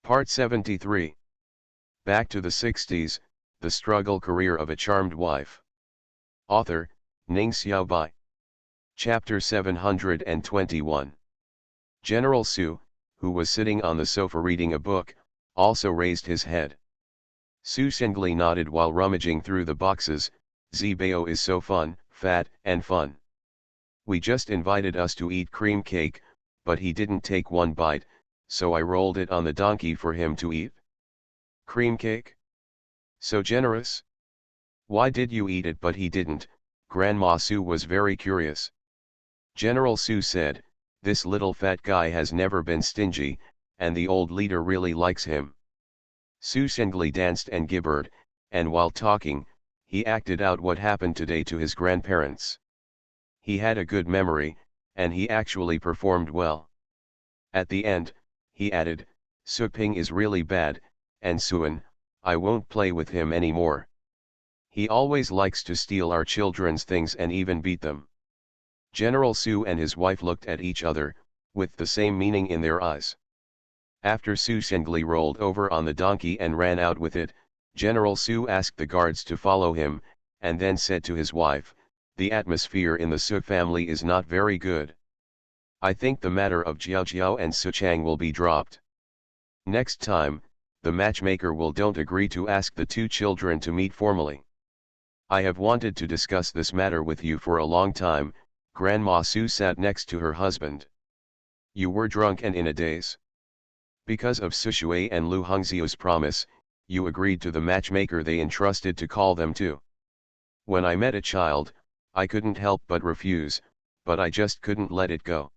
Part 73. Back to the 60s, The Struggle Career of a Charmed Wife. Author, Ning Xiaobai. Chapter 721. General Su, who was sitting on the sofa reading a book, also raised his head. Su Shengli nodded while rummaging through the boxes. Zibao is so fun, fat, and fun. We just invited us to eat cream cake, but he didn't take one bite, so I rolled it on the donkey for him to eat. Cream cake? So generous? Why did you eat it but he didn't? Grandma Su was very curious. General Su said, this little fat guy has never been stingy, and the old leader really likes him. Su Shengli danced and gibbered, and while talking, he acted out what happened today to his grandparents. He had a good memory, and he actually performed well. At the end, he added, Suping is really bad, and Suan, I won't play with him anymore. He always likes to steal our children's things and even beat them. General Su and his wife looked at each other, with the same meaning in their eyes. After Su Shengli rolled over on the donkey and ran out with it, General Su asked the guards to follow him, and then said to his wife, the atmosphere in the Su family is not very good. I think the matter of Jiao Jiao and Su Chang will be dropped. Next time, the matchmaker will don't agree to ask the two children to meet formally. I have wanted to discuss this matter with you for a long time. Grandma Su sat next to her husband. You were drunk and in a daze. Because of Su Shui and Lu Hongzio's promise, you agreed to the matchmaker they entrusted to call them to. When I met a child, I couldn't help but refuse, but I just couldn't let it go.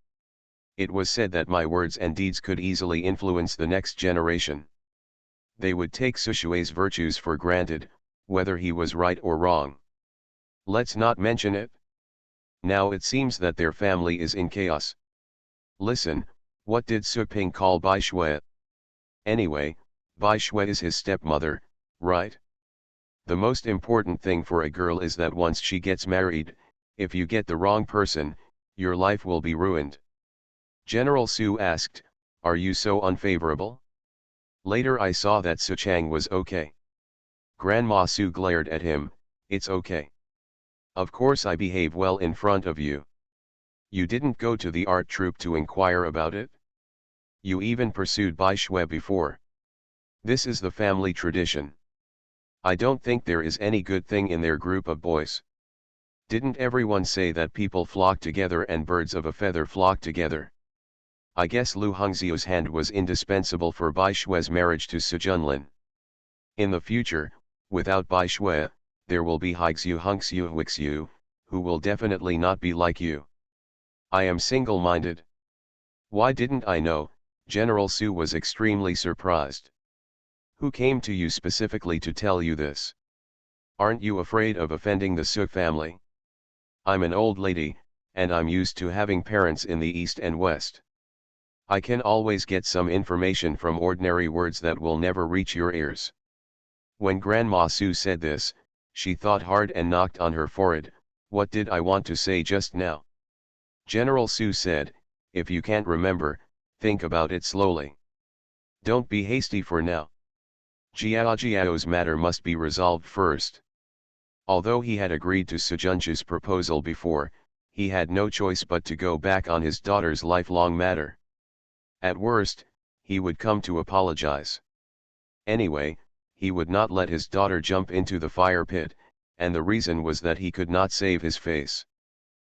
It was said that my words and deeds could easily influence the next generation. They would take Su Shui's virtues for granted, whether he was right or wrong. Let's not mention it. Now it seems that their family is in chaos. Listen, what did Su Ping call Bai Shui? Anyway, Bai Shui is his stepmother, right? The most important thing for a girl is that once she gets married, if you get the wrong person, your life will be ruined. General Su asked, are you so unfavorable? Later I saw that Su Chang was okay. Grandma Su glared at him, it's okay. Of course I behave well in front of you. You didn't go to the art troupe to inquire about it? You even pursued Bai Shui before. This is the family tradition. I don't think there is any good thing in their group of boys. Didn't everyone say that people flock together and birds of a feather flock together? I guess Lu Hongzio's hand was indispensable for Bai Shui's marriage to Su Junlin. In the future, without Bai Shui, there will be Haixiu Hongxiu Huixiu, who will definitely not be like you. I am single-minded. Why didn't I know? General Su was extremely surprised. Who came to you specifically to tell you this? Aren't you afraid of offending the Su family? I'm an old lady, and I'm used to having parents in the East and West. I can always get some information from ordinary words that will never reach your ears. When Grandma Su said this, she thought hard and knocked on her forehead. What did I want to say just now? General Su said, if you can't remember, think about it slowly. Don't be hasty for now. Jiao Jiao's matter must be resolved first. Although he had agreed to Su Junchu's proposal before, he had no choice but to go back on his daughter's lifelong matter. At worst, he would come to apologize. Anyway, he would not let his daughter jump into the fire pit, and the reason was that he could not save his face.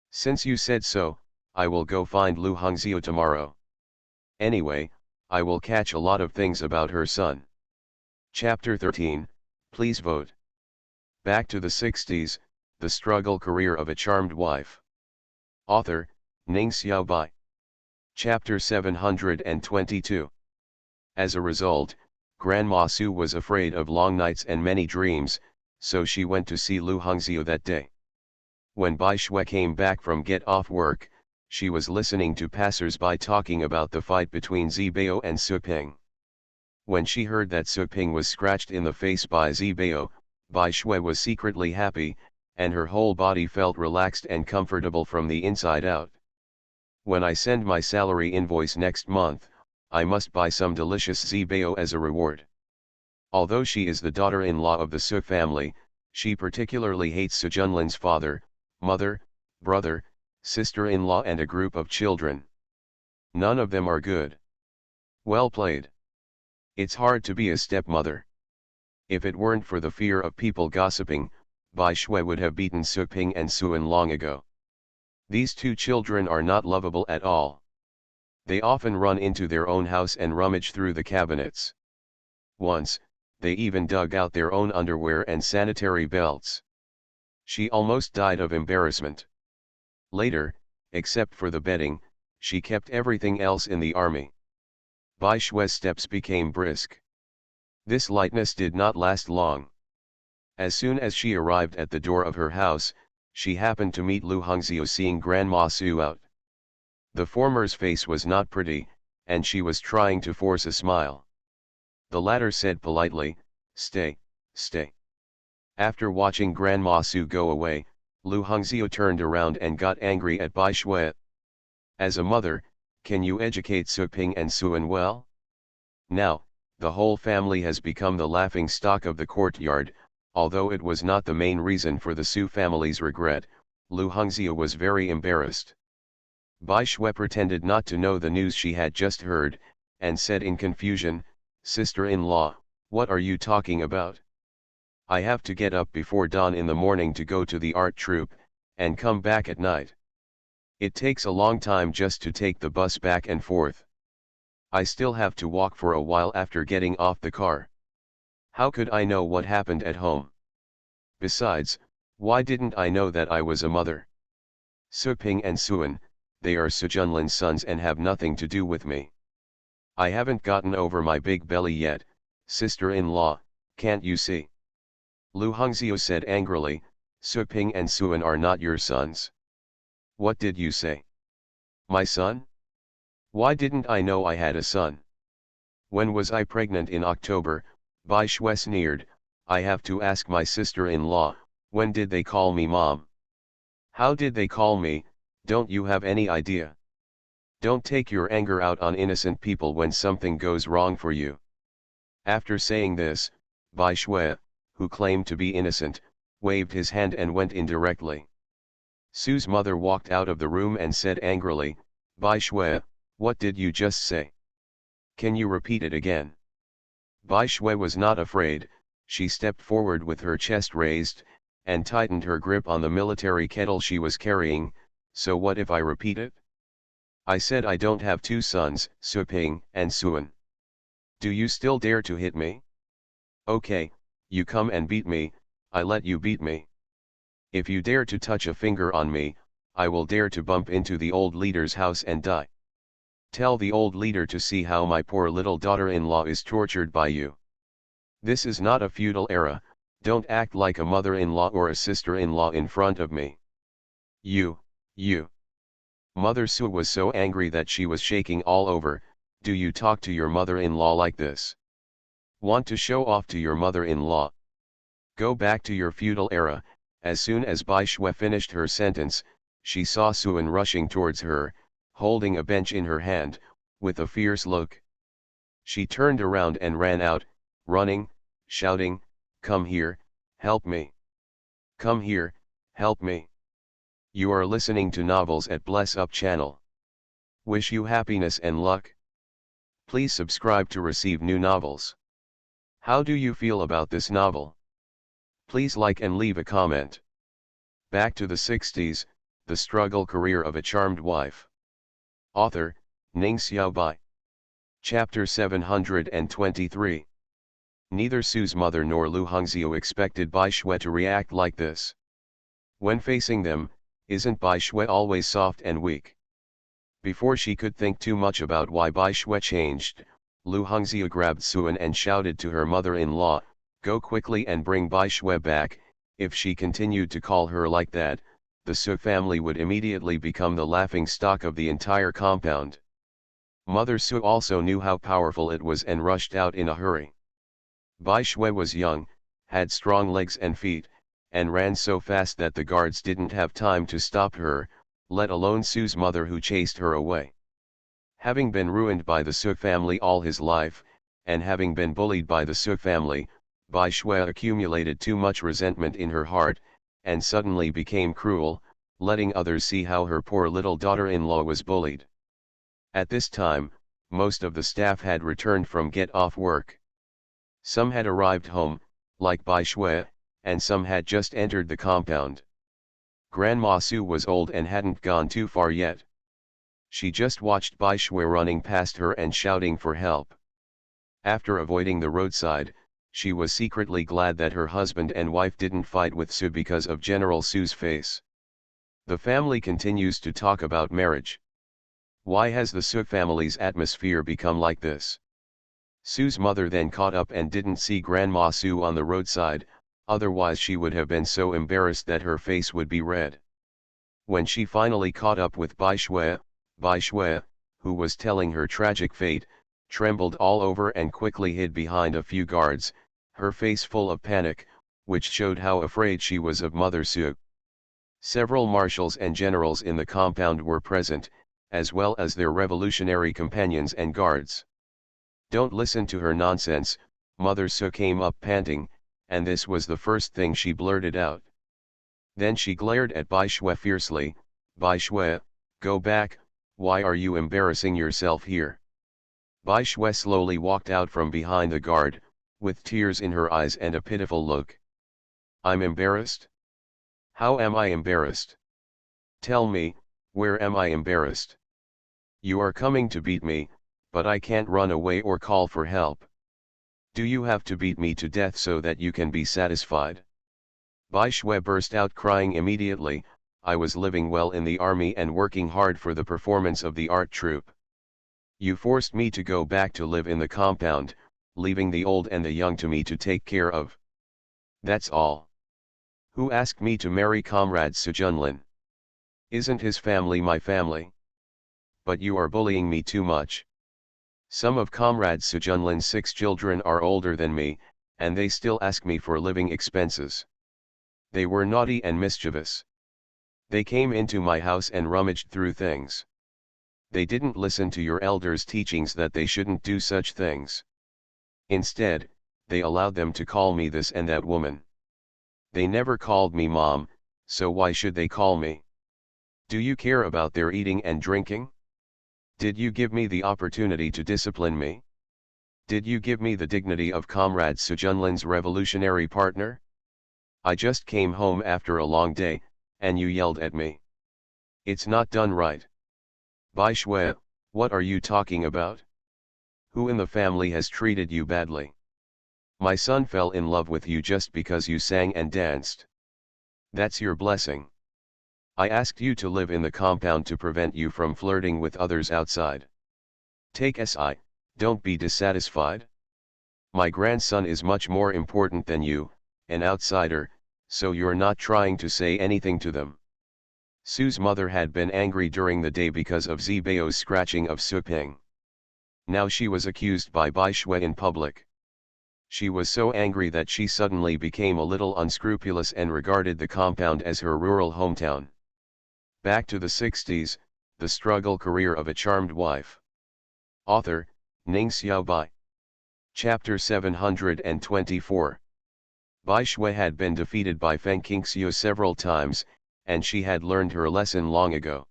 Since you said so, I will go find Lu Hongzio tomorrow. Anyway, I will catch a lot of things about her son. Chapter 13, please vote. Back to the 60s, The Struggle Career of a Charmed Wife. Author, Ning Xiaobai. Chapter 722. As a result, Grandma Su was afraid of long nights and many dreams, so she went to see Lu Hongzio that day. When Bai Shui came back from get off work, she was listening to passers-by talking about the fight between Zibao and Su Ping. When she heard that Su Ping was scratched in the face by Zibao, Bai Shui was secretly happy, and her whole body felt relaxed and comfortable from the inside out. When I send my salary invoice next month, I must buy some delicious zbao as a reward. Although she is the daughter-in-law of the Su family, she particularly hates Su Junlin's father, mother, brother, sister-in-law and a group of children. None of them are good. Well played. It's hard to be a stepmother. If it weren't for the fear of people gossiping, Bai Shui would have beaten Su Ping and Suan long ago. These two children are not lovable at all. They often run into their own house and rummage through the cabinets. Once, they even dug out their own underwear and sanitary belts. She almost died of embarrassment. Later, except for the bedding, she kept everything else in the army. Bai Shui's steps became brisk. This lightness did not last long. As soon as she arrived at the door of her house, she happened to meet Lu Hongzhou seeing Grandma Su out. The former's face was not pretty, and she was trying to force a smile. The latter said politely, "Stay, stay." After watching Grandma Su go away, Lu Hongzhou turned around and got angry at Bai Shui. As a mother, can you educate Su Ping and Suan well? Now, the whole family has become the laughing stock of the courtyard. Although it was not the main reason for the Su family's regret, Lu Hongzhou was very embarrassed. Bai Shui pretended not to know the news she had just heard, and said in confusion, "Sister-in-law, what are you talking about? I have to get up before dawn in the morning to go to the art troupe, and come back at night. It takes a long time just to take the bus back and forth. I still have to walk for a while after getting off the car. How could I know what happened at home? Besides, why didn't I know that I was a mother? Su Ping and Suan, they are Su Junlin's sons and have nothing to do with me. I haven't gotten over my big belly yet, sister-in-law, can't you see?" Lu Hongzhou said angrily, "Su Ping and Suan are not your sons." "What did you say? My son? Why didn't I know I had a son? When was I pregnant in October?" Bai Shui sneered. "I have to ask my sister-in-law, when did they call me mom? How did they call me? Don't you have any idea? Don't take your anger out on innocent people when something goes wrong for you." After saying this, Bai Shui, who claimed to be innocent, waved his hand and went in directly. Su's mother walked out of the room and said angrily, "Bai Shui, what did you just say? Can you repeat it again?" Bai Shui was not afraid. She stepped forward with her chest raised, and tightened her grip on the military kettle she was carrying. "So what if I repeat it? I said I don't have two sons, Su Ping and Suan. Do you still dare to hit me? Okay, you come and beat me, I let you beat me. If you dare to touch a finger on me, I will dare to bump into the old leader's house and die. Tell the old leader to see how my poor little daughter-in-law is tortured by you. This is not a feudal era, don't act like a mother-in-law or a sister-in-law in front of me. You. Mother Su was so angry that she was shaking all over. Do you talk to your mother-in-law like this? Want to show off to your mother-in-law? Go back to your feudal era." As soon as Bai Shui finished her sentence, she saw Suan rushing towards her, holding a bench in her hand, with a fierce look. She turned around and ran out, running, shouting, "Come here, help me! Come here, help me!" You are listening to novels at Bless Up channel. Wish you happiness and luck. Please subscribe to receive new novels. How do you feel about this novel? Please like and leave a comment. Back to the 60s, the struggle career of a charmed wife. Author, Ning Xiaobai. Chapter 723. Neither Su's mother nor Lu Hongzhou expected Bai Shui to react like this. When facing them, isn't Bai Shui always soft and weak? Before she could think too much about why Bai Shui changed, Lu Hongzhou grabbed Suan and shouted to her mother-in-law, "Go quickly and bring Bai Shui back." If she continued to call her like that, the Su family would immediately become the laughing stock of the entire compound. Mother Su also knew how powerful it was and rushed out in a hurry. Bai Shui was young, had strong legs and feet, and ran so fast that the guards didn't have time to stop her, let alone Su's mother who chased her away. Having been ruined by the Suk family all his life, and having been bullied by the Suk family, Bai Shui accumulated too much resentment in her heart, and suddenly became cruel, letting others see how her poor little daughter-in-law was bullied. At this time, most of the staff had returned from get-off work. Some had arrived home, like Bai Shui, and some had just entered the compound. Grandma Su was old and hadn't gone too far yet. She just watched Bai Shui running past her and shouting for help. After avoiding the roadside, she was secretly glad that her husband and wife didn't fight with Su because of General Su's face. The family continues to talk about marriage. Why has the Su family's atmosphere become like this? Su's mother then caught up and didn't see Grandma Su on the roadside, otherwise she would have been so embarrassed that her face would be red. When she finally caught up with Bai Shui, who was telling her tragic fate, trembled all over and quickly hid behind a few guards, her face full of panic, which showed how afraid she was of Mother Su. Several marshals and generals in the compound were present, as well as their revolutionary companions and guards. Don't listen to her nonsense, Mother Su came up panting, and this was the first thing she blurted out. Then she glared at Bai Shui fiercely. Bai Shui, go back, why are you embarrassing yourself here? Bai Shui slowly walked out from behind the guard, with tears in her eyes and a pitiful look. I'm embarrassed? How am I embarrassed? Tell me, where am I embarrassed? You are coming to beat me, but I can't run away or call for help. Do you have to beat me to death so that you can be satisfied? Bai Shui burst out crying immediately. I was living well in the army and working hard for the performance of the art troupe. You forced me to go back to live in the compound, leaving the old and the young to me to take care of. That's all. Who asked me to marry Comrade Su Junlin? Isn't his family my family? But you are bullying me too much. Some of Comrade Su Junlin's 6 children are older than me, and they still ask me for living expenses. They were naughty and mischievous. They came into my house and rummaged through things. They didn't listen to your elders' teachings that they shouldn't do such things. Instead, they allowed them to call me this and that woman. They never called me mom, so why should they call me? Do you care about their eating and drinking? Did you give me the opportunity to discipline me? Did you give me the dignity of Comrade Su Junlin's revolutionary partner? I just came home after a long day, and you yelled at me. It's not done right. Bai Shui, what are you talking about? Who in the family has treated you badly? My son fell in love with you just because you sang and danced. That's your blessing. I asked you to live in the compound to prevent you from flirting with others outside. Take SI, don't be dissatisfied. My grandson is much more important than you, an outsider, so you're not trying to say anything to them. Su's mother had been angry during the day because of Zibao's scratching of Su Ping. Now she was accused by Bai Shui in public. She was so angry that she suddenly became a little unscrupulous and regarded the compound as her rural hometown. Back to the 60s, the struggle career of a charmed wife. Author, Ning Xiaobai. Chapter 724. Bai Shui had been defeated by Feng Qingxiu several times, and she had learned her lesson long ago.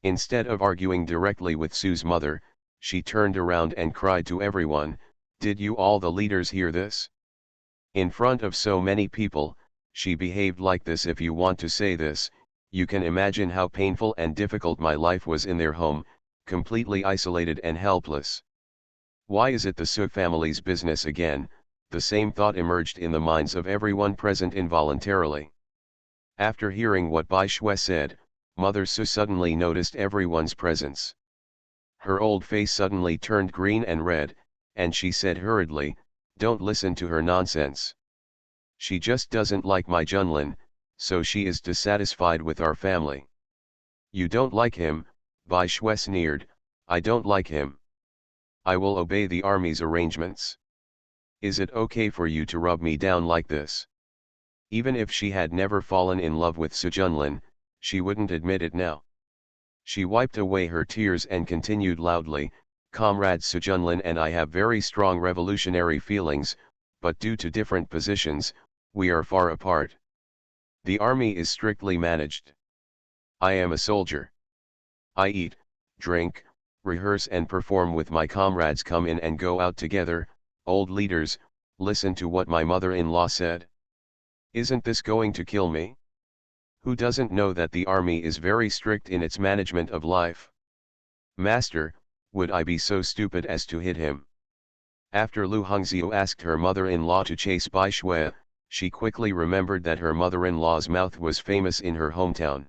Instead of arguing directly with Su's mother, she turned around and cried to everyone, "Did you all the leaders hear this? In front of so many people, she behaved like this. If you want to say this, you can imagine how painful and difficult my life was in their home, completely isolated and helpless. Why is it the Su family's business again?" The same thought emerged in the minds of everyone present involuntarily. After hearing what Bai Shui said, Mother Su suddenly noticed everyone's presence. Her old face suddenly turned green and red, and she said hurriedly, "Don't listen to her nonsense. She just doesn't like my Junlin, so she is dissatisfied with our family." "You don't like him," Bai Shui sneered. "I don't like him. I will obey the army's arrangements. Is it okay for you to rub me down like this?" Even if she had never fallen in love with Su Junlin, she wouldn't admit it now. She wiped away her tears and continued loudly, "Comrade Sujunlin and I have very strong revolutionary feelings, but due to different positions, we are far apart. The army is strictly managed. I am a soldier. I eat, drink, rehearse and perform with my comrades, come in and go out together. Old leaders, listen to what my mother-in-law said. Isn't this going to kill me? Who doesn't know that the army is very strict in its management of life? Master, would I be so stupid as to hit him?" After Lu Hongxiu asked her mother-in-law to chase Bai Shui, she quickly remembered that her mother-in-law's mouth was famous in her hometown.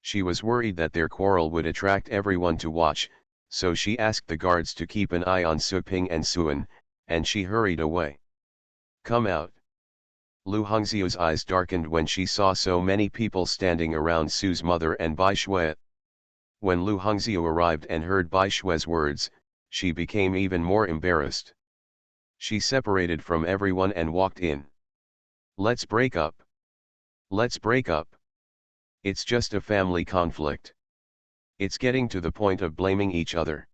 She was worried that their quarrel would attract everyone to watch, so she asked the guards to keep an eye on Su Ping and Suan, and she hurried away. "Come out." Lu Hongxiu's eyes darkened when she saw so many people standing around Su's mother and Bai Shui. When Lu Hongxiu arrived and heard Bai Shui's words, she became even more embarrassed. She separated from everyone and walked in. "Let's break up. Let's break up. It's just a family conflict. It's getting to the point of blaming each other."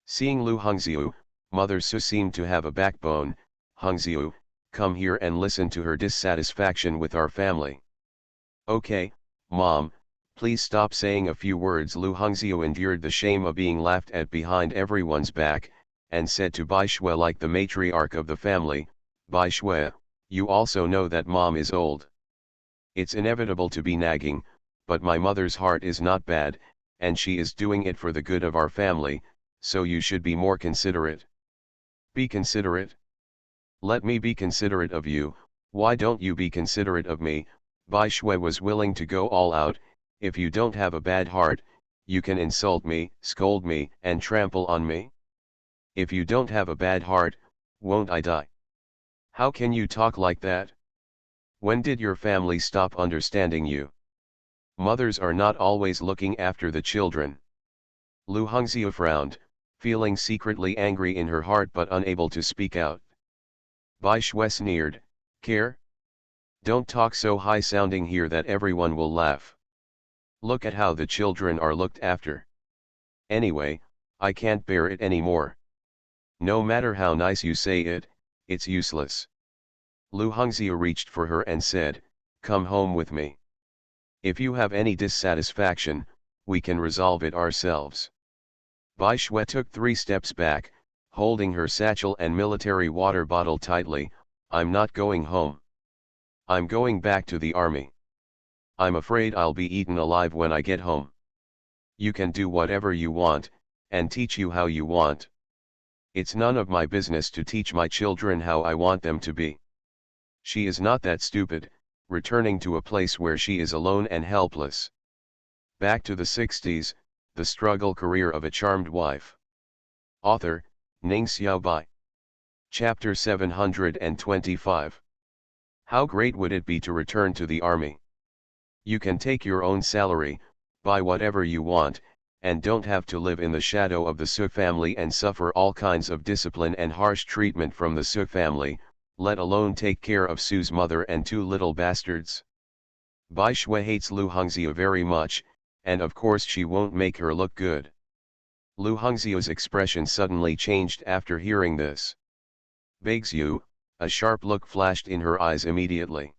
Seeing Lu Hongxiu, Mother Su seemed to have a backbone. "Hongxiu, come here and listen to her dissatisfaction with our family." "Okay, Mom, please stop saying a few words." Lu Hongxiu endured the shame of being laughed at behind everyone's back, and said to Bai Shui like the matriarch of the family, "Bai Shui, you also know that Mom is old. It's inevitable to be nagging, but my mother's heart is not bad, and she is doing it for the good of our family, so you should be more considerate." "Be considerate? Let me be considerate of you, why don't you be considerate of me?" Bai Shui was willing to go all out. "If you don't have a bad heart, you can insult me, scold me, and trample on me. If you don't have a bad heart, won't I die?" "How can you talk like that? When did your family stop understanding you? Mothers are not always looking after the children." Lu Hongxiu frowned, feeling secretly angry in her heart but unable to speak out. Bai Shui sneered, "Care? Don't talk so high-sounding here that everyone will laugh. Look at how the children are looked after. Anyway, I can't bear it anymore. No matter how nice you say it, it's useless." Lu Hongxiu reached for her and said, "Come home with me. If you have any dissatisfaction, we can resolve it ourselves." Bai Shui took 3 steps back, holding her satchel and military water bottle tightly. "I'm not going home. I'm going back to the army. I'm afraid I'll be eaten alive when I get home. You can do whatever you want, and teach you how you want. It's none of my business to teach my children how I want them to be. She is not that stupid, returning to a place where she is alone and helpless." Back to the 60s, the struggle career of a charmed wife. Author, Ning Xiaobai. Chapter 725. How great would it be to return to the army? You can take your own salary, buy whatever you want, and don't have to live in the shadow of the Su family and suffer all kinds of discipline and harsh treatment from the Su family, let alone take care of Su's mother and 2 little bastards. Bai Shui hates Lu Hongxiu very much, and of course she won't make her look good. Lu Hongxiu's expression suddenly changed after hearing this. "Begs you?" A sharp look flashed in her eyes immediately.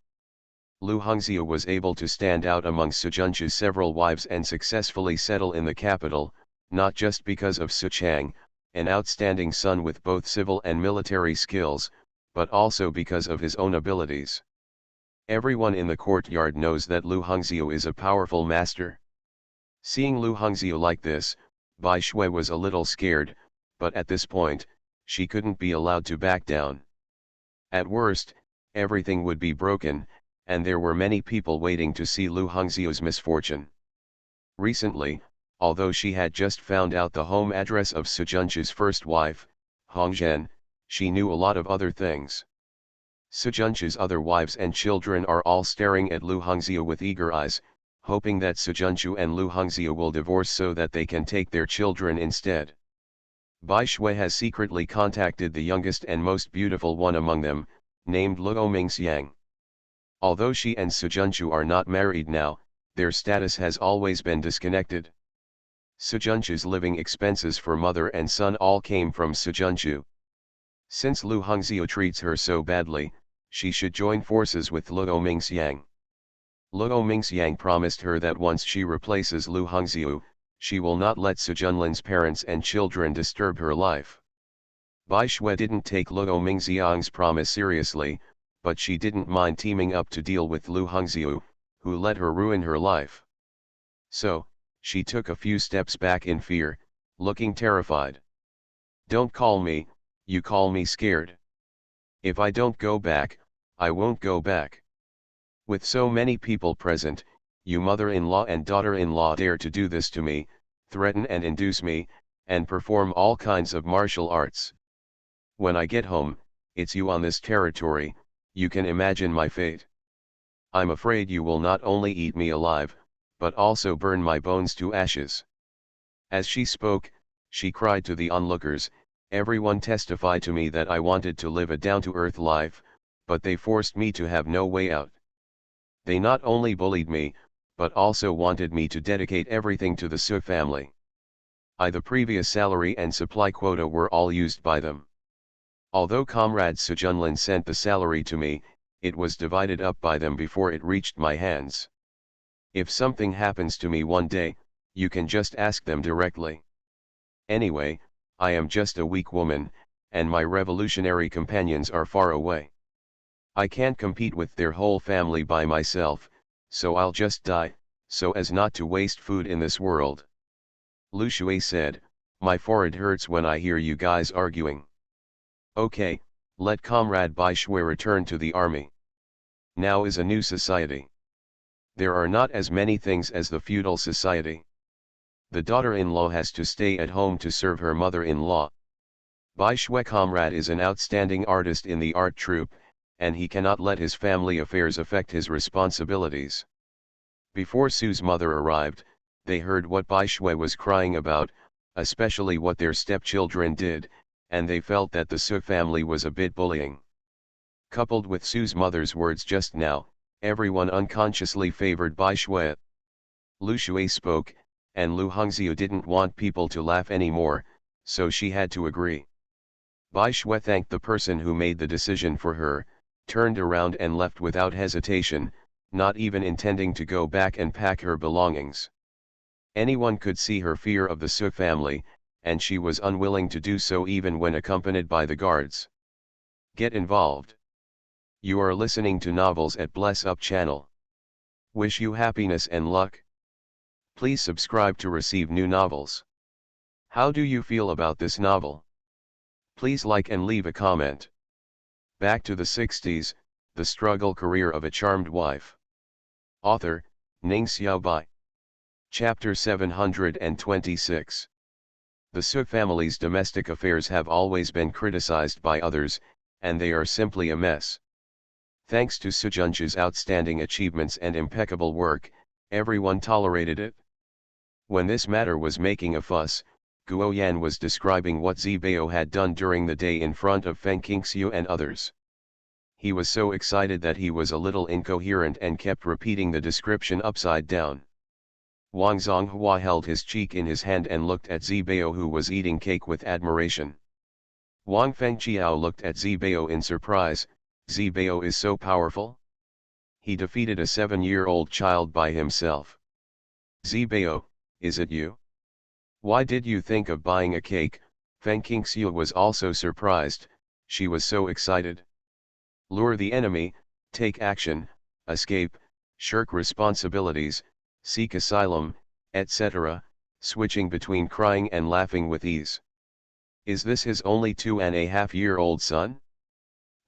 Lu Hongxiu was able to stand out among Sujunchu's several wives and successfully settle in the capital, not just because of Su Chang, an outstanding son with both civil and military skills, but also because of his own abilities. Everyone in the courtyard knows that Lu Hongxiu is a powerful master. Seeing Lu Hongxiu like this, Bai Shui was a little scared, but at this point, she couldn't be allowed to back down. At worst, everything would be broken, and there were many people waiting to see Lu Hongxiu's misfortune. Recently, although she had just found out the home address of Sujunchu's first wife, Hongzhen, she knew a lot of other things. Sujunchu's other wives and children are all staring at Lu Hongxiu with eager eyes, hoping that Sujunchu and Lu Hongxiu will divorce so that they can take their children instead. Bai Shui has secretly contacted the youngest and most beautiful one among them, named Luo Mingxiang. Although she and Sujunchu are not married now, their status has always been disconnected. Sejunchu's living expenses for mother and son all came from Sejunchu. Since Lu Hongxiu treats her so badly, she should join forces with Luo Mingxiang. Luo Mingxiang promised her that once she replaces Lu Hongxiu, she will not let Sejunlin's parents and children disturb her life. Bai Shui didn't take Luo Mingxiang's promise seriously, but she didn't mind teaming up to deal with Lu Hongxiu, who let her ruin her life. So, she took a few steps back in fear, looking terrified. "Don't call me, you call me scared. If I don't go back, I won't go back. With so many people present, you mother-in-law and daughter-in-law dare to do this to me, threaten and induce me, and perform all kinds of martial arts. When I get home, it's you on this territory, you can imagine my fate. I'm afraid you will not only eat me alive, but also burn my bones to ashes." As she spoke, she cried to the onlookers, "Everyone testify to me that I wanted to live a down-to-earth life, but they forced me to have no way out. They not only bullied me, but also wanted me to dedicate everything to the Su family. The previous salary and supply quota were all used by them. Although Comrade Sejunlin sent the salary to me, it was divided up by them before it reached my hands. If something happens to me one day, you can just ask them directly. Anyway, I am just a weak woman, and my revolutionary companions are far away. I can't compete with their whole family by myself, so I'll just die, so as not to waste food in this world." Lu Shui said, "My forehead hurts when I hear you guys arguing. Okay, let Comrade Bai Shui return to the army. Now is a new society. There are not as many things as the feudal society. The daughter-in-law has to stay at home to serve her mother-in-law. Bai Shui Comrade is an outstanding artist in the art troupe, and he cannot let his family affairs affect his responsibilities." Before Su's mother arrived, they heard what Bai Shui was crying about, especially what their stepchildren did, and they felt that the Su family was a bit bullying. Coupled with Su's mother's words just now, everyone unconsciously favored Bai Shui. Lu Shui spoke, and Lu Hongxiu didn't want people to laugh anymore, so she had to agree. Bai Shui thanked the person who made the decision for her, turned around and left without hesitation, not even intending to go back and pack her belongings. Anyone could see her fear of the Su family, and she was unwilling to do so even when accompanied by the guards. Get involved. You are listening to Novels at Bless Up channel. Wish you happiness and luck. Please subscribe to receive new novels. How do you feel about this novel? Please like and leave a comment. Back to the 60s, The Struggle Career of a Charmed Wife. Author, Ning Xiaobai. Chapter 726. The Su family's domestic affairs have always been criticized by others, and they are simply a mess. Thanks to Sejunchu's outstanding achievements and impeccable work, everyone tolerated it. When this matter was making a fuss, Guo Yan was describing what Zibao had done during the day in front of Feng Qingxiu and others. He was so excited that he was a little incoherent and kept repeating the description upside down. Wang Zonghua held his cheek in his hand and looked at Zibao, who was eating cake, with admiration. Wang Fengqiao looked at Zibao in surprise. Zibao is so powerful? He defeated a 7-year-old child by himself. Zibao, is it you? Why did you think of buying a cake? Feng Qingxiu was also surprised, she was so excited. Lure the enemy, take action, escape, shirk responsibilities, seek asylum, etc., switching between crying and laughing with ease. Is this his only 2.5-year-old son?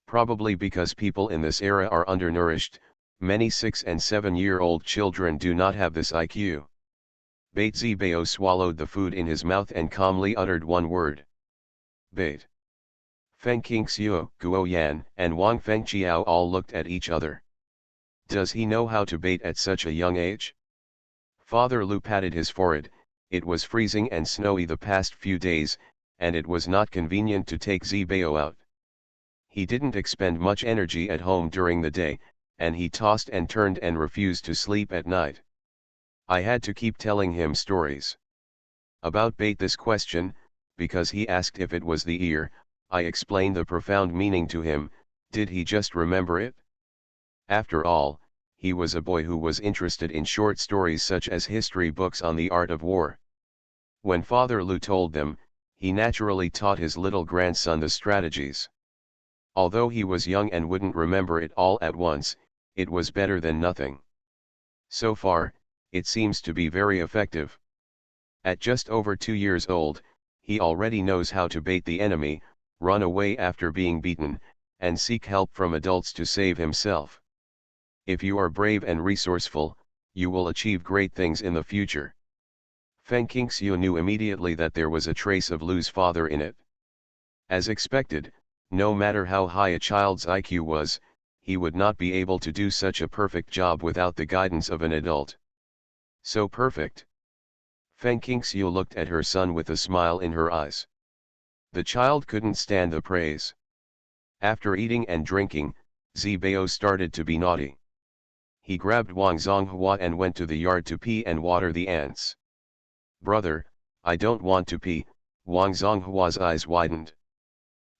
Probably, because people in this era are undernourished, many 6 and 7-year-old children do not have this IQ. Bait. Zibao swallowed the food in his mouth and calmly uttered one word. Bait. Feng Qingxiu, Guo Yan, and Wang Fengqiao all looked at each other. Does he know how to bait at such a young age? Father Lu patted his forehead. It was freezing and snowy the past few days, and it was not convenient to take Zibao out. He didn't expend much energy at home during the day, and he tossed and turned and refused to sleep at night. I had to keep telling him stories. About bait this question, because he asked if it was the ear, I explained the profound meaning to him. Did he just remember it? After all, he was a boy who was interested in short stories such as history books on the art of war. When Father Lu told them, he naturally taught his little grandson the strategies. Although he was young and wouldn't remember it all at once, it was better than nothing. So far, it seems to be very effective. At just over 2 years old, he already knows how to bait the enemy, run away after being beaten, and seek help from adults to save himself. If you are brave and resourceful, you will achieve great things in the future. Feng Qingxiu knew immediately that there was a trace of Lu's father in it. As expected, no matter how high a child's IQ was, he would not be able to do such a perfect job without the guidance of an adult. So perfect. Feng Qingxiu looked at her son with a smile in her eyes. The child couldn't stand the praise. After eating and drinking, Zibao started to be naughty. He grabbed Wang Zonghua and went to the yard to pee and water the ants. "Brother, I don't want to pee." Wang Zonghua's eyes widened.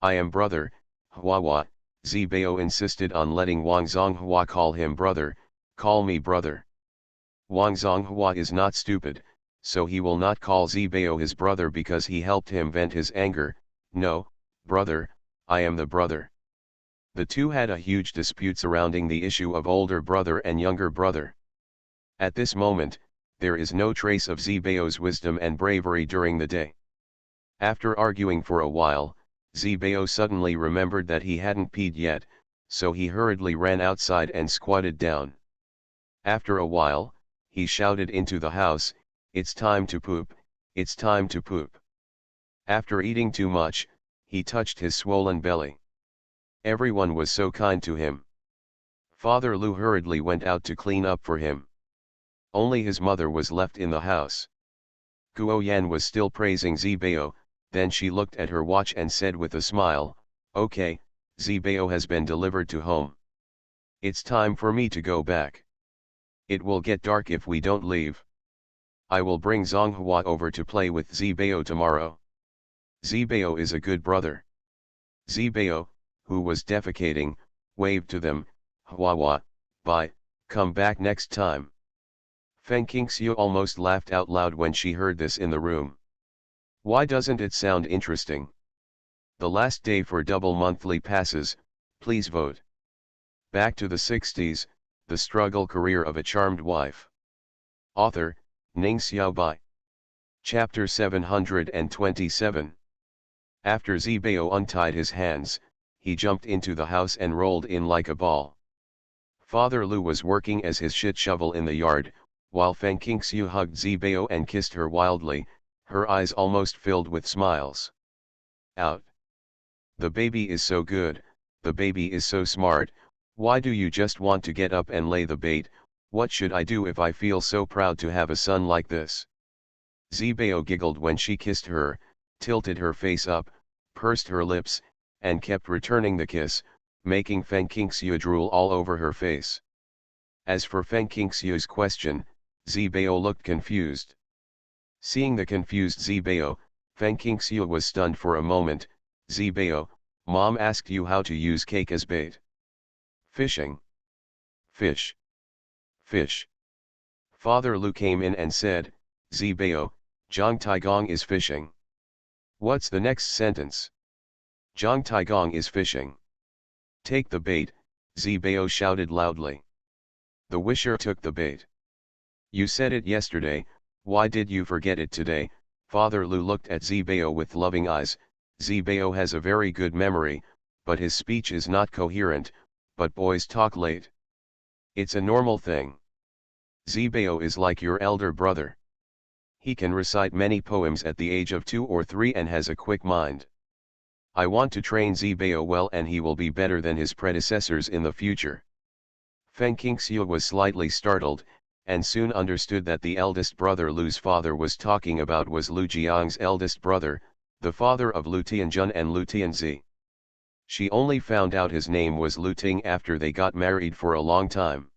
"I am brother, Huahua." Zibao insisted on letting Wang Zonghua call him brother. "Call me brother." Wang Zonghua is not stupid, so he will not call Zibao his brother because he helped him vent his anger. "No, brother, I am the brother." The two had a huge dispute surrounding the issue of older brother and younger brother. At this moment, there is no trace of Zibao's wisdom and bravery during the day. After arguing for a while, Zibao suddenly remembered that he hadn't peed yet, so he hurriedly ran outside and squatted down. After a while, he shouted into the house, "It's time to poop, it's time to poop." After eating too much, he touched his swollen belly. Everyone was so kind to him. Father Lu hurriedly went out to clean up for him. Only his mother was left in the house. Guo Yan was still praising Zibao, then she looked at her watch and said with a smile, "Okay, Zibao has been delivered to home. It's time for me to go back. It will get dark if we don't leave. I will bring Zonghua over to play with Zibao tomorrow. Zibao is a good brother." Zibao, who was defecating, waved to them, "Huahua, bye, come back next time." Feng Qingxiu almost laughed out loud when she heard this in the room. Why doesn't it sound interesting? The last day for double monthly passes, please vote. Back to the 60s, the struggle career of a charmed wife. Author, Ning Xiaobai. Chapter 727. After Zibao untied his hands, he jumped into the house and rolled in like a ball. Father Lu was working as his shit shovel in the yard, while Feng Qingxiu hugged Zibao and kissed her wildly, her eyes almost filled with smiles. "Out. The baby is so good, the baby is so smart. Why do you just want to get up and lay the bait? What should I do if I feel so proud to have a son like this?" Zibao giggled when she kissed her, tilted her face up, pursed her lips, and kept returning the kiss, making Feng Qingxiu drool all over her face. As for Feng Qingxiu's question, Zibao looked confused. Seeing the confused Zibao, Feng Qingxiu was stunned for a moment. "Zibao, Mom asked you how to use cake as bait." "Fishing. Fish. Fish." Father Lu came in and said, "Zibao, Zhang Taigong is fishing." "What's the next sentence?" "Zhang Taigong is fishing." "Take the bait," Zibao shouted loudly. The wisher took the bait. "You said it yesterday, why did you forget it today?" Father Lu looked at Zibao with loving eyes. Zibao has a very good memory, but his speech is not coherent, but boys talk late. It's a normal thing. Zibao is like your elder brother. He can recite many poems at the age of 2 or 3 and has a quick mind. I want to train Zibao well and he will be better than his predecessors in the future. Feng Qingxiu was slightly startled, and soon understood that the eldest brother Lu's father was talking about was Lu Jiang's eldest brother, the father of Lu Tianjun and Lu Tianzi. She only found out his name was Lu Ting after they got married for a long time.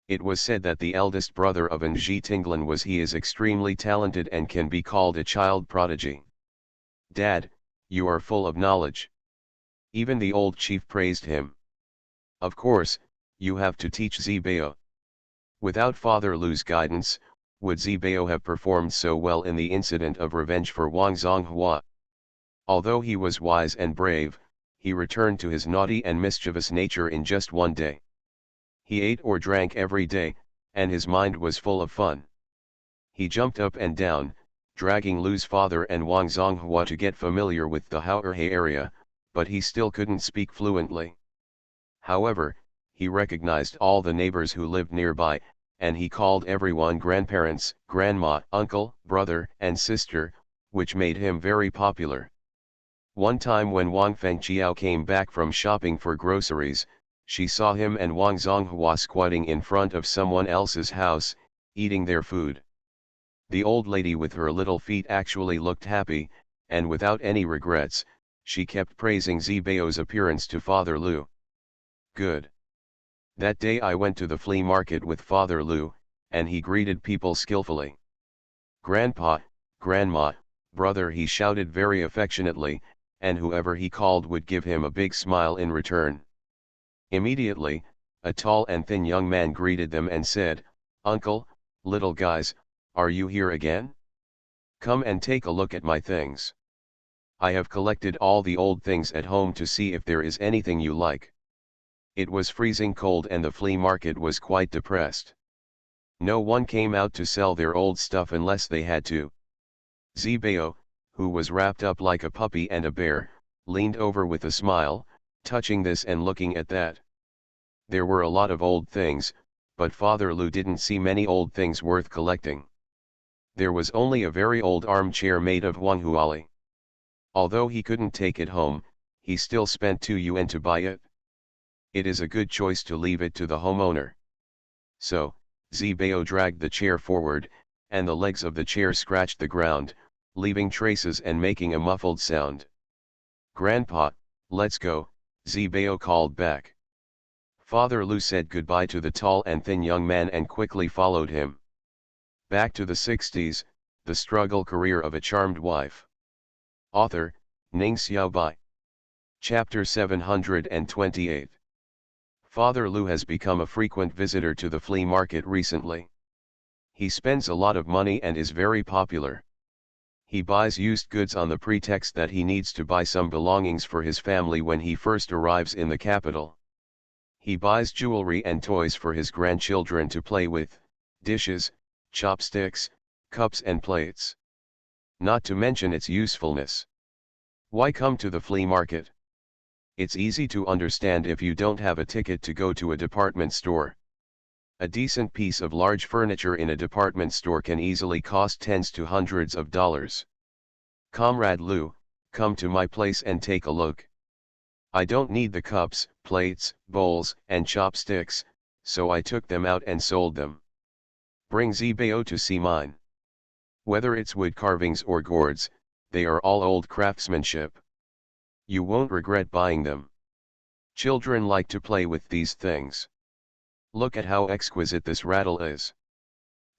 It was said that the eldest brother of Nji Tinglan is extremely talented and can be called a child prodigy. Dad, you are full of knowledge. Even the old chief praised him. Of course, you have to teach Zibeo. Without Father Lu's guidance, would Zibeo have performed so well in the incident of revenge for Wang Zonghua? Although he was wise and brave, he returned to his naughty and mischievous nature in just one day. He ate or drank every day, and his mind was full of fun. He jumped up and down, dragging Lu's father and Wang Zonghua to get familiar with the Haoerhe area, but he still couldn't speak fluently. However, he recognized all the neighbors who lived nearby, and he called everyone grandparents, grandma, uncle, brother, and sister, which made him very popular. One time when Wang Fengqiao came back from shopping for groceries, she saw him and Wang Zonghua squatting in front of someone else's house, eating their food. The old lady with her little feet actually looked happy, and without any regrets, she kept praising Zibeo's appearance to Father Lu. Good. That day I went to the flea market with Father Lu, and he greeted people skillfully. Grandpa, Grandma, brother, he shouted very affectionately, and whoever he called would give him a big smile in return. Immediately, a tall and thin young man greeted them and said, "Uncle, little guys, are you here again? Come and take a look at my things. I have collected all the old things at home to see if there is anything you like." It was freezing cold and the flea market was quite depressed. No one came out to sell their old stuff unless they had to. Zibeo, who was wrapped up like a puppy and a bear, leaned over with a smile, touching this and looking at that. There were a lot of old things, but Father Lu didn't see many old things worth collecting. There was only a very old armchair made of Wanghuali. Although he couldn't take it home, he still spent 2 yuan to buy it. It is a good choice to leave it to the homeowner. So, Zibeo dragged the chair forward, and the legs of the chair scratched the ground, leaving traces and making a muffled sound. "Grandpa, let's go," Zibeo called back. Father Lu said goodbye to the tall and thin young man and quickly followed him. Back to the 60s, the struggle career of a charmed wife. Author, Ning Xiaobai. Chapter 728. Father Lu has become a frequent visitor to the flea market recently. He spends a lot of money and is very popular. He buys used goods on the pretext that he needs to buy some belongings for his family when he first arrives in the capital. He buys jewelry and toys for his grandchildren to play with, dishes, chopsticks, cups and plates. Not to mention its usefulness. Why come to the flea market? It's easy to understand if you don't have a ticket to go to a department store. A decent piece of large furniture in a department store can easily cost tens to hundreds of dollars. "Comrade Lu, come to my place and take a look. I don't need the cups, plates, bowls, and chopsticks, so I took them out and sold them. Bring Zibeo to see mine. Whether it's wood carvings or gourds, they are all old craftsmanship. You won't regret buying them. Children like to play with these things. Look at how exquisite this rattle is."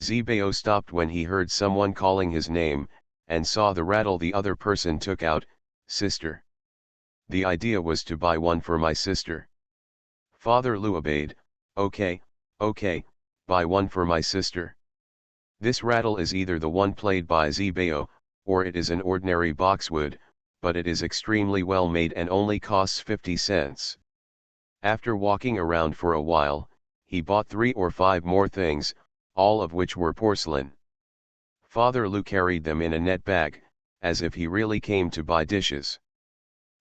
Zibeo stopped when he heard someone calling his name, and saw the rattle the other person took out. "Sister. The idea was to buy one for my sister." Father Lu obeyed. Okay, buy one for my sister." This rattle is either the one played by Zibeo, or it is an ordinary boxwood, but it is extremely well made and only costs 50 cents. After walking around for a while, he bought 3 or 5 more things, all of which were porcelain. Father Lu carried them in a net bag, as if he really came to buy dishes.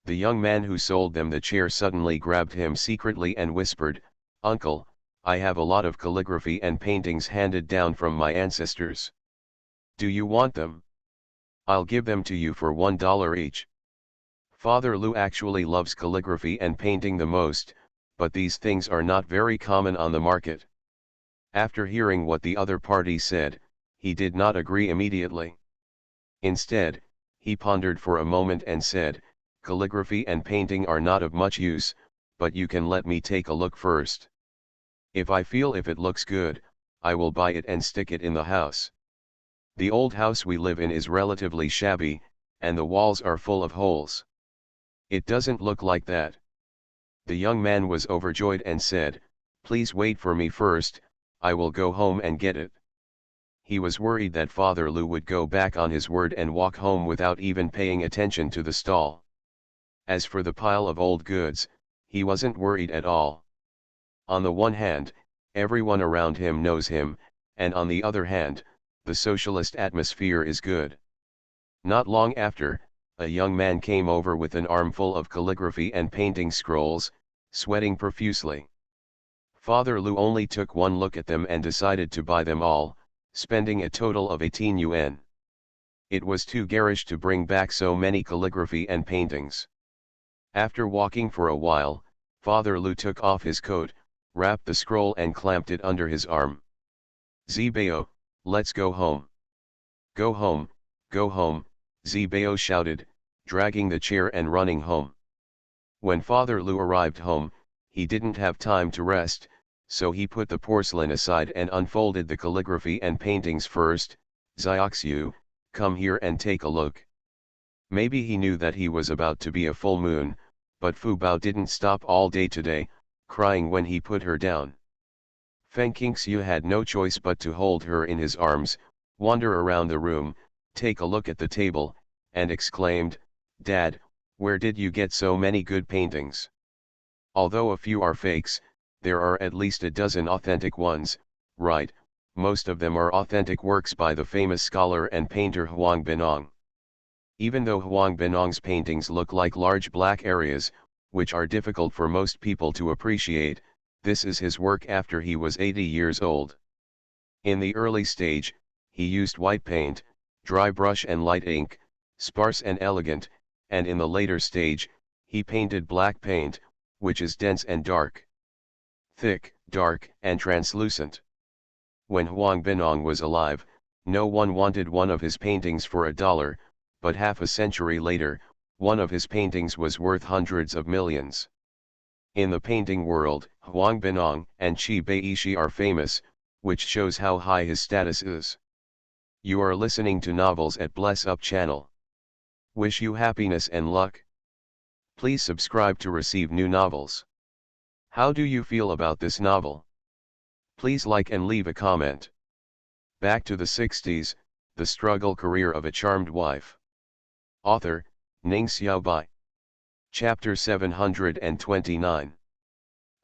The young man who sold them the chair suddenly grabbed him secretly and whispered, "Uncle, I have a lot of calligraphy and paintings handed down from my ancestors. Do you want them? I'll give them to you for $1 each." Father Lu actually loves calligraphy and painting the most, but these things are not very common on the market. After hearing what the other party said, he did not agree immediately. Instead, he pondered for a moment and said, "Calligraphy and painting are not of much use, but you can let me take a look first." If I feel if it looks good, I will buy it and stick it in the house. The old house we live in is relatively shabby, and the walls are full of holes. It doesn't look like that. The young man was overjoyed and said, "Please wait for me first, I will go home and get it." He was worried that Father Lu would go back on his word and walk home without even paying attention to the stall. As for the pile of old goods, he wasn't worried at all. On the one hand, everyone around him knows him, and on the other hand, the socialist atmosphere is good. Not long after, a young man came over with an armful of calligraphy and painting scrolls, sweating profusely. Father Lu only took one look at them and decided to buy them all, spending a total of 18 yuan. It was too garish to bring back so many calligraphy and paintings. After walking for a while, Father Lu took off his coat, wrapped the scroll and clamped it under his arm. "Zibao, let's go home." "Go home, go home," Zibao shouted, dragging the chair and running home. When Father Lu arrived home, he didn't have time to rest, so he put the porcelain aside and unfolded the calligraphy and paintings first. "Zioxiu, come here and take a look." Maybe he knew that he was about to be a full moon, but Fu Bao didn't stop all day today, crying when he put her down. Feng Qingxiu had no choice but to hold her in his arms, wander around the room, take a look at the table, and exclaimed, "Dad, where did you get so many good paintings? Although a few are fakes, there are at least a dozen authentic ones, right? Most of them are authentic works by the famous scholar and painter Huang Binong. Even though Huang Binong's paintings look like large black areas, which are difficult for most people to appreciate, this is his work after he was 80 years old. In the early stage, he used white paint, dry brush and light ink, sparse and elegant, and in the later stage, he painted black paint, which is dense and dark. Thick, dark, and translucent. When Huang Binong was alive, no one wanted one of his paintings for $1, but half a century later, one of his paintings was worth hundreds of millions. In the painting world, Huang Binong and Qi Beishi are famous, which shows how high his status is. You are listening to Novels at Bless Up channel. Wish you happiness and luck. Please subscribe to receive new novels. How do you feel about this novel? Please like and leave a comment. Back to the 60s, the struggle career of a charmed wife. Author, Ning Xiaobai. Chapter 729.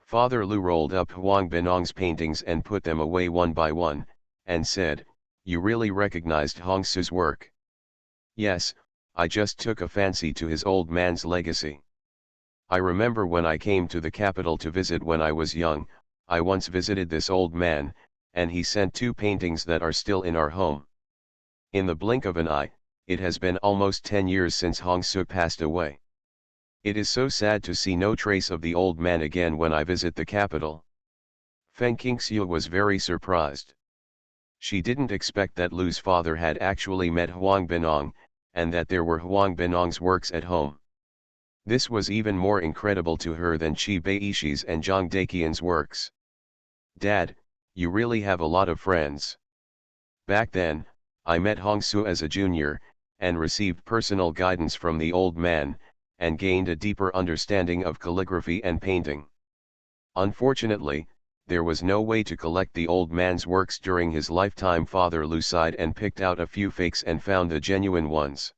Father Lu rolled up Huang Binong's paintings and put them away one by one, and said, "You really recognized Hong Su's work?" "Yes, I just took a fancy to his old man's legacy. I remember when I came to the capital to visit when I was young, I once visited this old man, and he sent 2 paintings that are still in our home. In the blink of an eye, it has been almost 10 years since Hong Su passed away. It is so sad to see no trace of the old man again when I visit the capital." Feng Qingxiu was very surprised. She didn't expect that Lu's father had actually met Huang Binong, and that there were Huang Binong's works at home. This was even more incredible to her than Qi Beishi's and Zhang Daqian's works. "Dad, you really have a lot of friends." "Back then, I met Hong Su as a junior, and received personal guidance from the old man, and gained a deeper understanding of calligraphy and painting. Unfortunately, there was no way to collect the old man's works during his lifetime." Father Lu sighed and picked out a few fakes and found the genuine ones.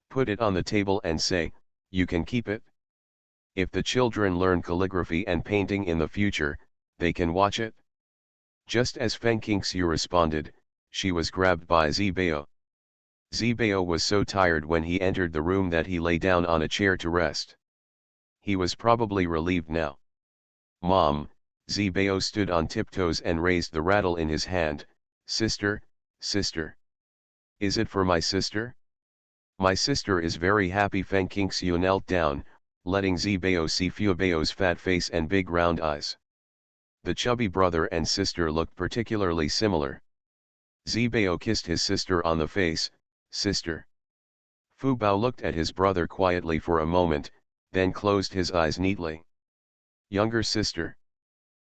"Put it on the table and say, 'You can keep it.' If the children learn calligraphy and painting in the future, they can watch it." Just as Feng Qingxiu responded, she was grabbed by Zibao. Zibao was so tired when he entered the room that he lay down on a chair to rest. He was probably relieved now. "Mom," Zibao stood on tiptoes and raised the rattle in his hand. "Sister, sister. Is it for my sister? My sister is very happy." Feng Qingxiu knelt down, letting Zibao see Fubao's fat face and big round eyes. The chubby brother and sister looked particularly similar. Zibao kissed his sister on the face. "Sister." Fu Bao looked at his brother quietly for a moment, then closed his eyes neatly. "Younger sister."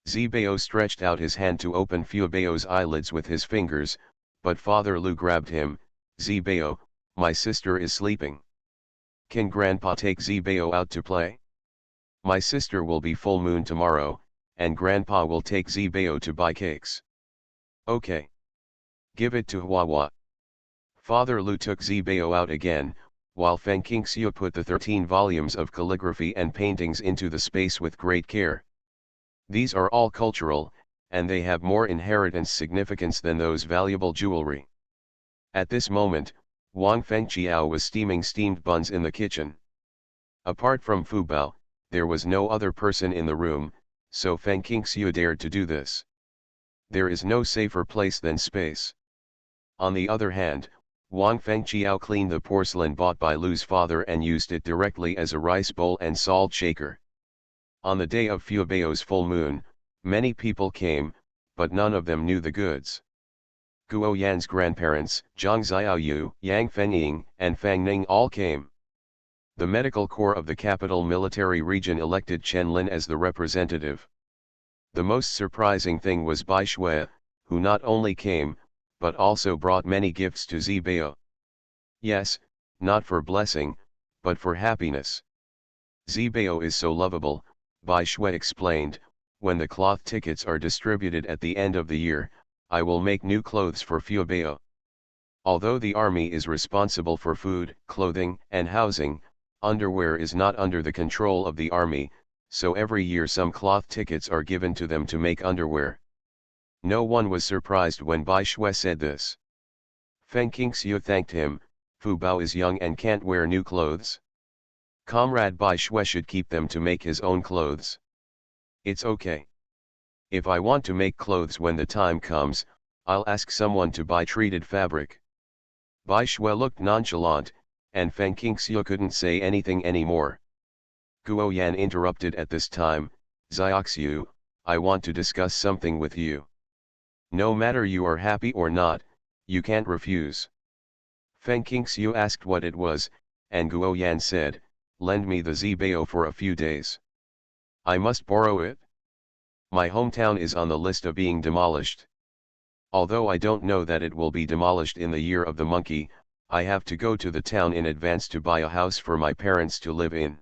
Zibao stretched out his hand to open Fubao's eyelids with his fingers, but Father Lu grabbed him. Zibao, my sister is sleeping. Can Grandpa take Zibao out to play? My sister will be full moon tomorrow, and Grandpa will take Zibao to buy cakes. Okay. Give it to Huahua. Father Lu took Zibao out again, while Feng Qingxiu put the 13 volumes of calligraphy and paintings into the space with great care. These are all cultural, and they have more inheritance significance than those valuable jewelry. At this moment, Wang Fengqiao was steaming steamed buns in the kitchen. Apart from Fu Bao, there was no other person in the room, so Feng Qingxiu dared to do this. There is no safer place than space. On the other hand, Wang Fengqiao cleaned the porcelain bought by Lu's father and used it directly as a rice bowl and salt shaker. On the day of Fubao's full moon, many people came, but none of them knew the goods. Guo Yan's grandparents, Zhang Xiaoyu, Yang Fengying, and Fang Ning all came. The medical corps of the capital military region elected Chen Lin as the representative. The most surprising thing was Bai Shui, who not only came, but also brought many gifts to Zibao. Yes, not for blessing, but for happiness. Zibao is so lovable, Bai Shui explained. When the cloth tickets are distributed at the end of the year, I will make new clothes for Fubao. Although the army is responsible for food, clothing, and housing, underwear is not under the control of the army, so every year some cloth tickets are given to them to make underwear. No one was surprised when Bai Shui said this. Feng Qingxiu thanked him. Fu Bao is young and can't wear new clothes. Comrade Bai Shui should keep them to make his own clothes. It's okay. If I want to make clothes when the time comes, I'll ask someone to buy treated fabric. Bai Shui looked nonchalant, and Feng Qingxiu couldn't say anything anymore. Guo Yan interrupted at this time. Xiaoxiu, I want to discuss something with you. No matter you are happy or not, you can't refuse. Feng Qingxiu asked what it was, and Guo Yan said, lend me the Zibao for a few days. I must borrow it. My hometown is on the list of being demolished. Although I don't know that it will be demolished in the year of the monkey, I have to go to the town in advance to buy a house for my parents to live in.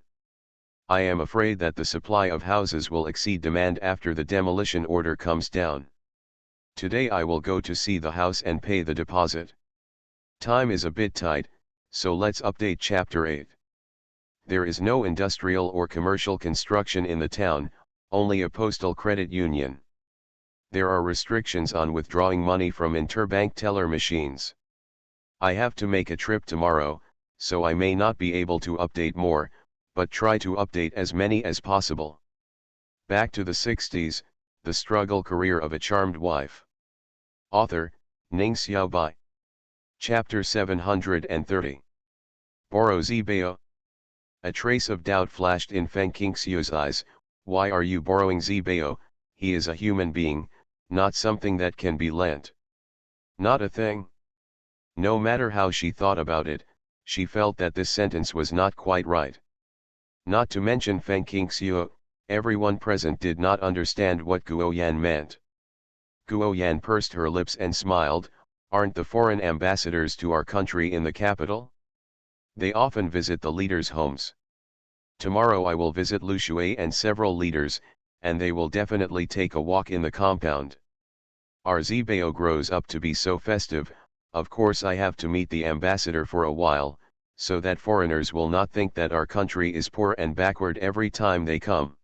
I am afraid that the supply of houses will exceed demand after the demolition order comes down. Today I will go to see the house and pay the deposit. Time is a bit tight, so let's update Chapter 8. There is no industrial or commercial construction in the town, only a postal credit union. There are restrictions on withdrawing money from interbank teller machines. I have to make a trip tomorrow, so I may not be able to update more, but try to update as many as possible. Back to the 60s, the struggle career of a charmed wife. Author, Ning Xiaobai. Chapter 730. Boro Zibao. A trace of doubt flashed in Feng Qingxiu's eyes. Why are you borrowing Zibao? He is a human being, not something that can be lent. Not a thing. No matter how she thought about it, she felt that this sentence was not quite right. Not to mention Feng Qingxiu, everyone present did not understand what Guo Yan meant. Guo Yan pursed her lips and smiled. Aren't the foreign ambassadors to our country in the capital? They often visit the leaders' homes. Tomorrow I will visit Lu Shui and several leaders, and they will definitely take a walk in the compound. Our Zibao grows up to be so festive, of course I have to meet the ambassador for a while, so that foreigners will not think that our country is poor and backward every time they come.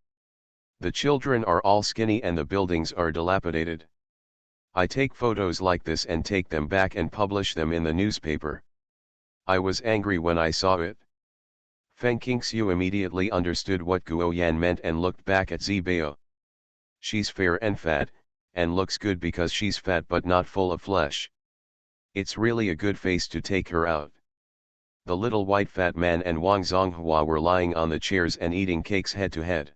The children are all skinny and the buildings are dilapidated. I take photos like this and take them back and publish them in the newspaper. I was angry when I saw it. Feng Qingxiu immediately understood what Guo Yan meant and looked back at Zibao. She's fair and fat, and looks good because she's fat but not full of flesh. It's really a good face to take her out. The little white fat man and Wang Zonghua were lying on the chairs and eating cakes head to head.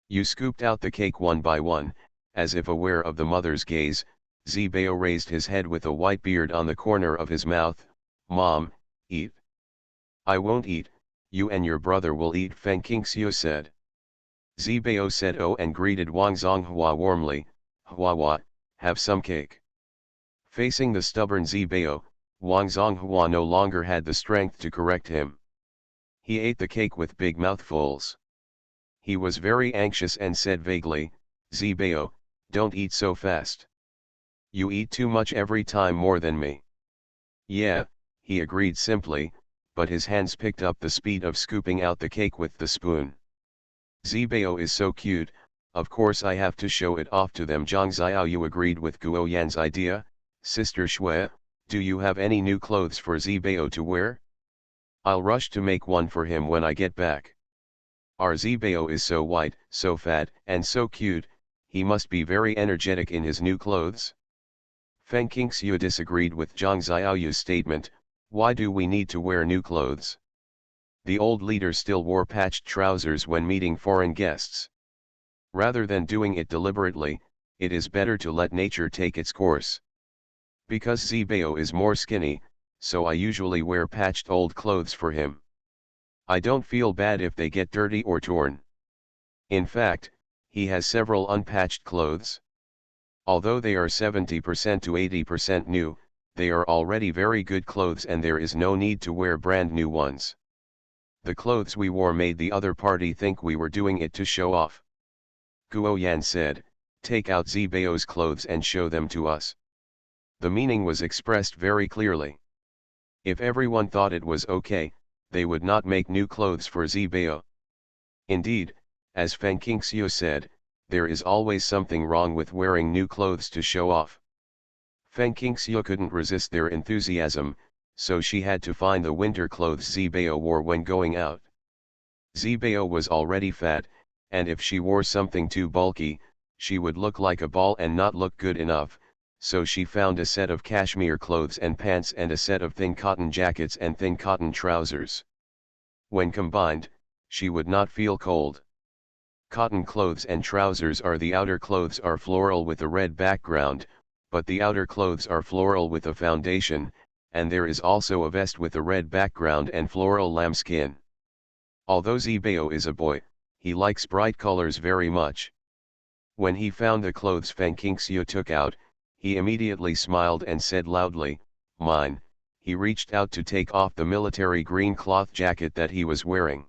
You scooped out the cake one by one, as if aware of the mother's gaze. Zibao raised his head with a white beard on the corner of his mouth. Mom, eat. I won't eat, you and your brother will eat, Feng Qingxiu said. Zibao said oh and greeted Wang Zonghua warmly, Huahua, have some cake. Facing the stubborn Zibao, Wang Zonghua no longer had the strength to correct him. He ate the cake with big mouthfuls. He was very anxious and said vaguely, Zibao, don't eat so fast. You eat too much every time, more than me. Yeah, he agreed simply, but his hands picked up the speed of scooping out the cake with the spoon. Zibao is so cute, of course I have to show it off to them. Zhang Xiaoyu agreed with Guo Yan's idea. Sister Shui, do you have any new clothes for Zibao to wear? I'll rush to make one for him when I get back. Our Zibao is so white, so fat, and so cute, he must be very energetic in his new clothes. Feng Qingxiu disagreed with Zhang Xiaoyu's statement, why do we need to wear new clothes? The old leader still wore patched trousers when meeting foreign guests. Rather than doing it deliberately, it is better to let nature take its course. Because Zibao is more skinny, so I usually wear patched old clothes for him. I don't feel bad if they get dirty or torn. In fact, he has several unpatched clothes. Although they are 70% to 80% new, they are already very good clothes and there is no need to wear brand new ones. The clothes we wore made the other party think we were doing it to show off. Guo Yan said, take out Zibao's clothes and show them to us. The meaning was expressed very clearly. If everyone thought it was okay, they would not make new clothes for Zibao. Indeed, as Feng Qingxiu said, there is always something wrong with wearing new clothes to show off. Feng Qingxiu couldn't resist their enthusiasm, so she had to find the winter clothes Zibao wore when going out. Zibao was already fat, and if she wore something too bulky, she would look like a ball and not look good enough, so she found a set of cashmere clothes and pants and a set of thin cotton jackets and thin cotton trousers. When combined, she would not feel cold. Cotton clothes and trousers are the outer clothes are floral with a red background, but the outer clothes are floral with a foundation, and there is also a vest with a red background and floral lambskin. Although Zibao is a boy, he likes bright colors very much. When he found the clothes Feng Qingxiu took out, he immediately smiled and said loudly, mine. He reached out to take off the military green cloth jacket that he was wearing.